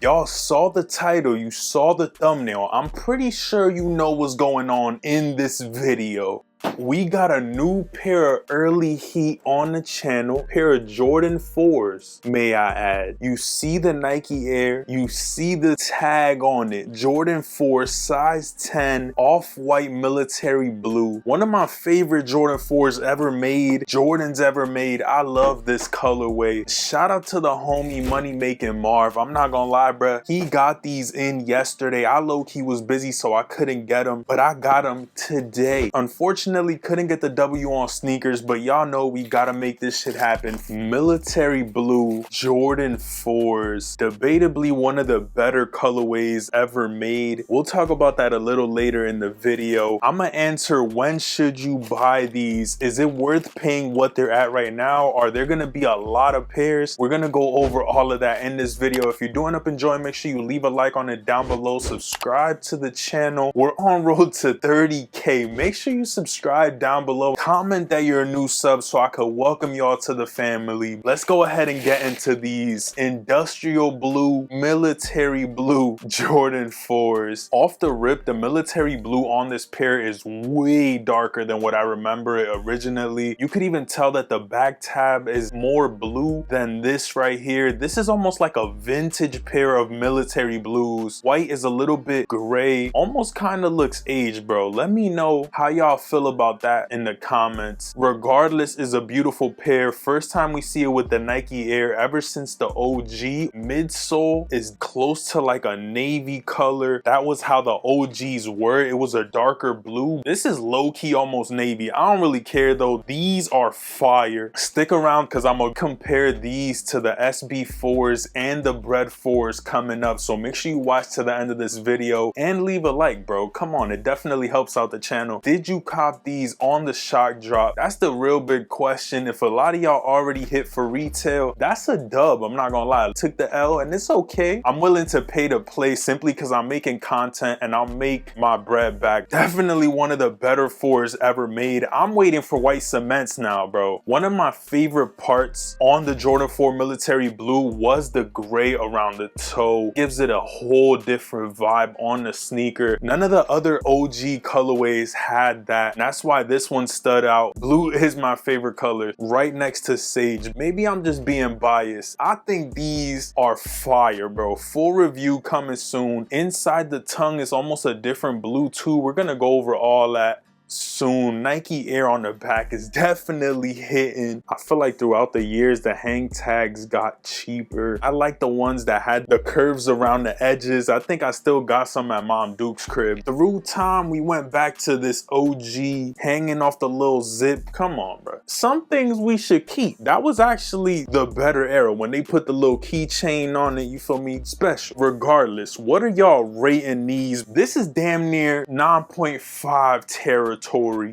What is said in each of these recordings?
Y'all saw the title, you saw the thumbnail. I'm pretty sure you know what's going on in this video. We got a new pair of early heat on the channel, pair of Jordan 4s, may I add. You see the Nike Air, you see the tag on it, Jordan 4, size 10, off-white military blue. One of my favorite Jordan 4s ever made, Jordans ever made. I love this colorway. Shout out to the homie Money Making Marv. I'm not gonna lie, bruh. He got these in yesterday. I low-key was busy, so I couldn't get them, but I got them today. Unfortunately, couldn't get the W on sneakers, but y'all know we gotta make this shit happen. Military blue Jordan 4s, debatably one of the better colorways ever made. We'll talk about that a little later in the video. I'm gonna answer, when should you buy these? Is it worth paying what they're at right now? Are there gonna be a lot of pairs? We're gonna go over all of that in this video. If you're doing up enjoying, make sure you leave a like on it down below, subscribe to the channel. We're on road to 30K. Make sure you subscribe down below, comment that you're a new sub so I could welcome y'all to the family. Let's go ahead and get into these industrial blue, military blue Jordan 4s. Off the rip, the military blue on this pair is way darker than what I remember it originally. You could even tell that the back tab is more blue than this right here. This is almost like a vintage pair of military blues. White is a little bit gray, almost kind of looks aged, bro. Let me know how y'all feel about that in the comments. Regardless, is a beautiful pair. First time we see it with the Nike Air ever since the OG. Midsole is close to like a navy color. That was how the OGs were. It was a darker blue. This is low-key almost navy. I don't really care though. These are fire. Stick around because I'm gonna compare these to the SB4s and the Bread 4s coming up. So make sure you watch to the end of this video and leave a like, bro. Come on, it definitely helps out the channel. Did you cop these on the shock drop? That's the real big question. If a lot of y'all already hit for retail, that's a dub. I'm not gonna lie, I took the L and it's okay. I'm willing to pay to play simply because I'm making content and I'll make my bread back. Definitely one of the better 4s ever made. I'm waiting for white cements now, bro. One of my favorite parts on the Jordan 4 military blue was the gray around the toe. Gives it a whole different vibe on the sneaker. None of the other OG colorways had that. That's why this one stood out. Blue is my favorite color, right next to sage. Maybe I'm just being biased. I think these are fire, bro. Full review coming soon. Inside the tongue is almost a different blue too. We're gonna go over all that soon. Nike Air on the back is definitely hitting. I feel like throughout the years the hang tags got cheaper. I like the ones that had the curves around the edges. I think I still got some at Mom Duke's crib. Through time we went back to this OG hanging off the little zip. Come on, bro. Some things we should keep. That was actually the better era when they put the little keychain on it, you feel me? Special. Regardless, what are y'all rating these? This is damn near 9.5 territory.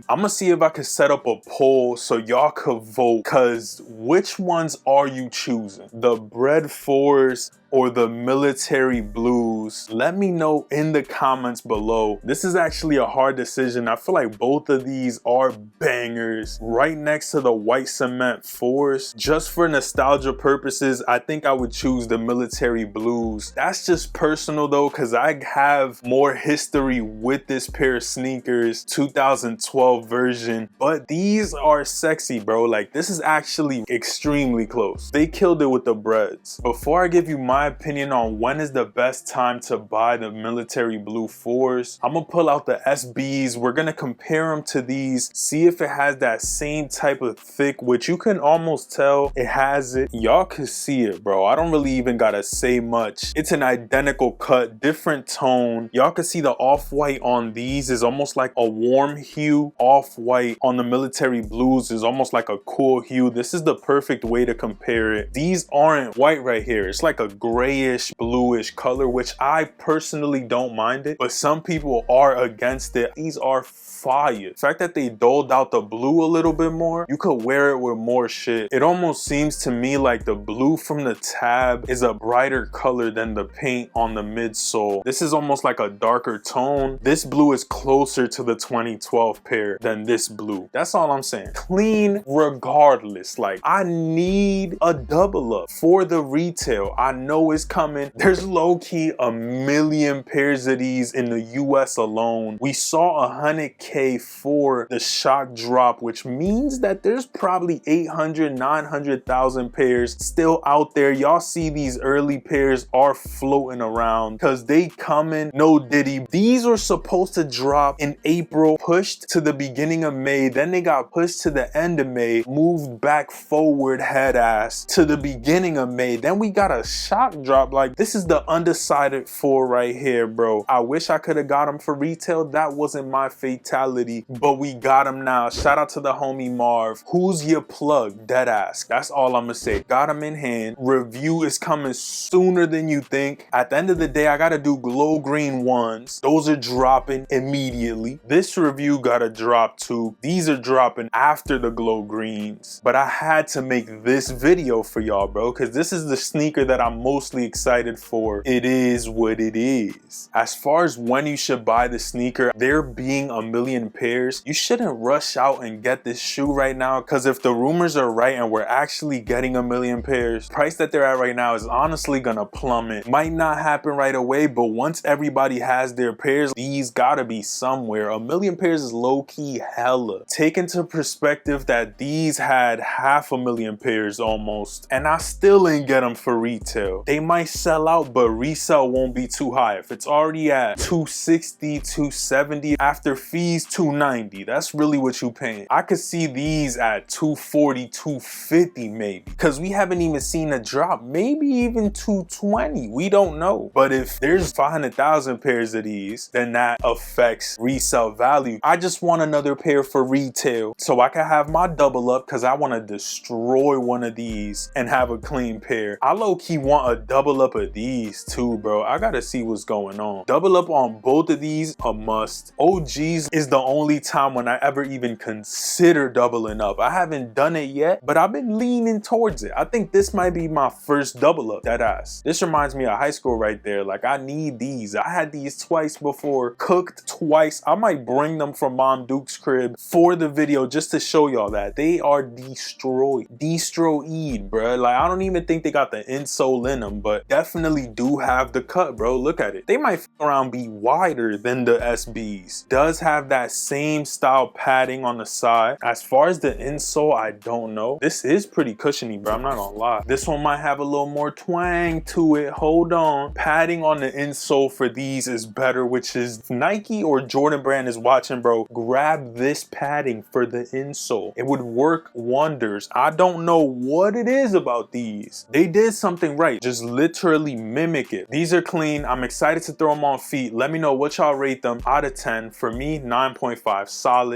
I'm gonna see if I can set up a poll so y'all could vote, cause which ones are you choosing? The Bread 4s or the military blues? Let me know in the comments below. This is actually a hard decision. I feel like both of these are bangers right next to the white cement 4s. Just for nostalgia purposes, I think I would choose the military blues. That's just personal though, because I have more history with this pair of sneakers, 2012 version, but these are sexy, bro. Like, this is actually extremely close. They killed it with the Breads. Before I give you my opinion on when is the best time to buy the military blue 4s, I'm gonna pull out the SBs. We're gonna compare them to these, see if it has that same type of thick, which you can almost tell it has it. Y'all can see it, bro. I don't really even gotta say much. It's an identical cut, different tone. Y'all can see the off-white on these is almost like a warm hue. Off-white on the military blues is almost like a cool hue. This is the perfect way to compare it. These aren't white right here. It's like a grayish, bluish color, which I personally don't mind it, but some people are against it. These are fire. The fact that they doled out the blue a little bit more, you could wear it with more shit. It almost seems to me like the blue from the tab is a brighter color than the paint on the midsole. This is almost like a darker tone. This blue is closer to the 2012 pair than this blue. That's all I'm saying. Clean regardless. Like, I need a double up for the retail. I know it's coming. There's low-key a million pairs of these in the US alone. We saw 100K for the shock drop, which means that there's probably 800, 900,000 pairs still out there. Y'all see these early pairs are floating around because they coming, no diddy. These were supposed to drop in April, pushed to the beginning of May, then they got pushed to the end of May, moved back forward head ass to the beginning of May. Then we got a shock drop. Like, this is the undecided four right here, bro. I wish I could have got them for retail. That wasn't my fatality, but we got them now. Shout out to the homie Marv. Who's your plug? Deadass. That's all I'm gonna say. Got them in hand. Review is coming sooner than you think. At the end of the day, I gotta do glow green ones. Those are dropping immediately. This review gotta drop too. These are dropping after the glow greens. But I had to make this video for y'all, bro, because this is the sneaker that I'm mostly excited for. It is what it is. As far as when you should buy the sneaker, there being a million pairs, you shouldn't rush out and get this shoe right now, because if the rumors are right and we're actually getting a million pairs, price that they're at right now is honestly gonna plummet. Might not happen right away, but once everybody has their pairs, these gotta be somewhere. A million pairs is low-key hella. Take into perspective that these had 500,000 pairs almost, and I still ain't get them for retail. They might sell out, but resale won't be too high. If it's already at 260, 270, after fees 290, that's really what you paying. I could see these at 240, 250 maybe, because we haven't even seen a drop. Maybe even 220, we don't know. But if there's 500,000 pairs of these, then that affects resale value. I just want another pair for retail so I can have my double up, because I want to destroy one of these and have a clean pair. I low-key want a double up of these too, bro. I gotta see what's going on. Double up on both of these, a must. OGs is the only time when I ever even consider doubling up. I haven't done it yet, but I've been leaning towards it. I think this might be my first double up, that ass. This reminds me of high school right there. Like, I need these. I had these twice before, cooked twice. I might bring them from Mom Duke's crib for the video just to show y'all that they are destroyed. Destroyed, bro. Like, I don't even think they got the insole in them, but definitely do have the cut, bro. Look at it. They might f around be wider than the SBs. Does have that same style padding on the side. As far as the insole, I don't know. This is pretty cushiony, bro. I'm not gonna lie. This one might have a little more twang to it. Hold on. Padding on the insole for these is better, which is Nike or Jordan Brand is watching, bro. Grab this padding for the insole. It would work wonders. I don't know what it is about these. They did something right. Just literally mimic it. These are clean. I'm excited to throw them on feet. Let me know what y'all rate them out of 10. For me, 9.5.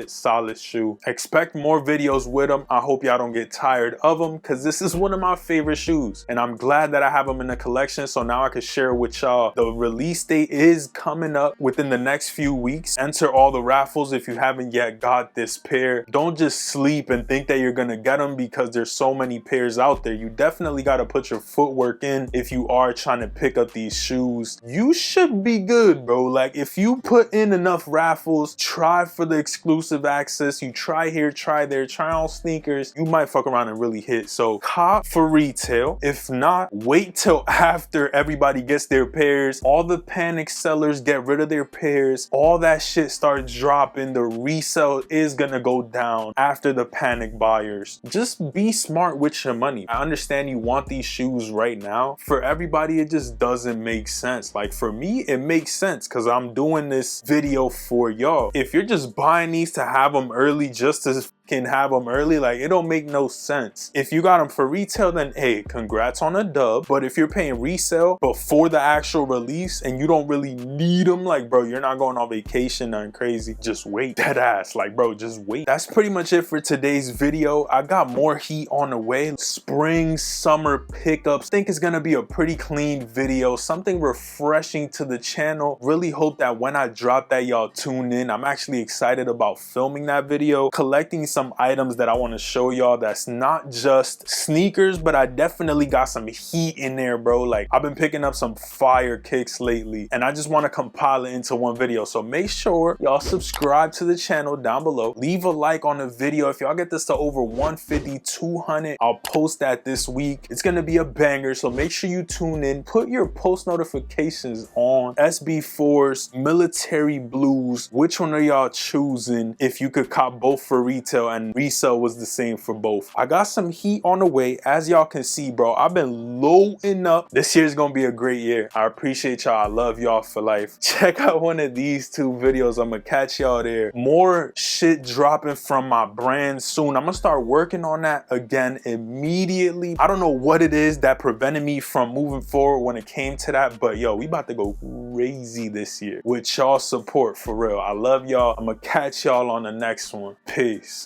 Solid shoe. Expect more videos with them. I hope y'all don't get tired of them, because this is one of my favorite shoes, and I'm glad that I have them in the collection, so now I can share with y'all. The release date is coming up within the next few weeks. Enter all the raffles if you haven't yet got this pair. Don't just sleep and think that you're gonna get them because there's so many pairs out there. You definitely got to put your footwork in if you are trying to pick up these shoes. You should be good, bro. Like, if you put in enough raffles, try for the exclusive access, you try here, try there, try on sneakers, you might fuck around and really hit. So cop for retail. If not, wait till after everybody gets their pairs, all the panic sellers get rid of their pairs, all that shit starts dropping. The resale is gonna go down after the panic buyers. Just be smart with your money. I understand you want these shoes right now. For everybody, it just doesn't make sense. Like, for me, it makes sense because I'm doing this video for y'all. If you're just buying these to have them early just to can have them early. Like, it don't make no sense. If you got them for retail, then hey, congrats on a dub. But if you're paying resale before the actual release and you don't really need them, like, bro, you're not going on vacation, nothing crazy, just wait. Dead ass, like, bro, just wait. That's pretty much it for today's video. I got more heat on the way. Spring, summer pickups. Think it's gonna be a pretty clean video, something refreshing to the channel. Really hope that when I drop that, y'all tune in. I'm actually excited about filming that video, collecting some items that I want to show y'all that's not just sneakers, but I definitely got some heat in there, bro. Like, I've been picking up some fire kicks lately and I just want to compile it into one video. So make sure y'all subscribe to the channel down below, leave a like on the video. If y'all get this to over 150, 200, I'll post that this week. It's gonna be a banger, so make sure you tune in. Put your post notifications on. SB4s, military blues, which one are y'all choosing? If you could cop both for retail and resale was the same for both. I got some heat on the way. As y'all can see, bro, I've been loading up. This year's gonna be a great year. I appreciate y'all. I love y'all for life. Check out one of these two videos. I'm gonna catch y'all there. More shit dropping from my brand soon. I'm gonna start working on that again immediately. I don't know what it is that prevented me from moving forward when it came to that, but yo, we about to go crazy this year with y'all support, for real. I love y'all. I'm gonna catch y'all on the next one. Peace.